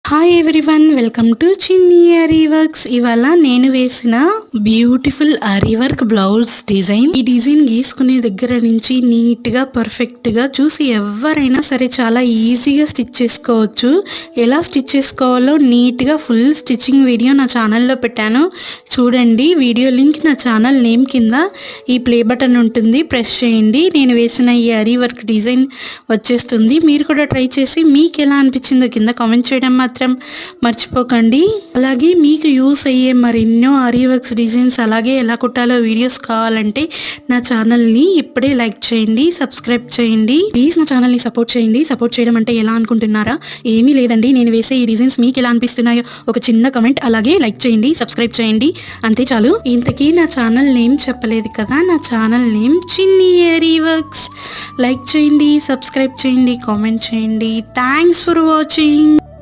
Hi everyone, welcome to చిన్ని ary works. ఇవాళ నేను వేసిన beautiful ary work blouse design. ఈ డిజైన్ గీసుకునే దగ్గర నుంచి నీట్ గా పర్ఫెక్ట్ గా చూసి ఎవరైనా సరే చాలా ఈజీగా స్టిచ్ చేసుకోవచ్చు. ఎలా స్టిచ్ చేసుకోవాలో నీట్ గా ఫుల్ స్టిచ్చింగ్ వీడియో నా ఛానల్లో పెట్టాను, చూడండి. వీడియో లింక్ నా ఛానల్ నేమ్ కింద ఈ ప్లే బటన్ ఉంటుంది, ప్రెస్ చేయండి. నేను వేసిన ఈ ఆరీ వర్క్ డిజైన్ వచ్చేస్తుంది. మీరు కూడా ట్రై చేసి మీకు ఎలా అనిపించిందో కింద కామెంట్ చేయడం మాత్రం మర్చిపోకండి. అలాగే మీకు యూస్ అయ్యే మరెన్నో ఆరీ వర్క్స్ డిజైన్స్ అలాగే ఎలా కుట్టాలో వీడియోస్ కావాలంటే నా ఛానల్ని ఇప్పుడే లైక్ చేయండి, సబ్స్క్రైబ్ చేయండి. ప్లీజ్ నా ఛానల్ని సపోర్ట్ చేయండి. సపోర్ట్ చేయడం అంటే ఎలా అనుకుంటున్నారా? ఏమీ లేదండి, నేను వేసే ఈ డిజైన్స్ మీకు ఎలా అనిపిస్తున్నాయో ఒక చిన్న కమెంట్ అలాగే లైక్ చేయండి, సబ్స్క్రైబ్ చేయండి, అంతే చాలు. ఇంతకీ నా ఛానల్ నేమ్ చెప్పలేదు కదా, నా ఛానల్ నేమ్ చిన్ని ఆరీ వర్క్స్. లైక్ చేయండి, సబ్స్క్రైబ్ చేయండి, కామెంట్ చేయండి. Thanks for watching.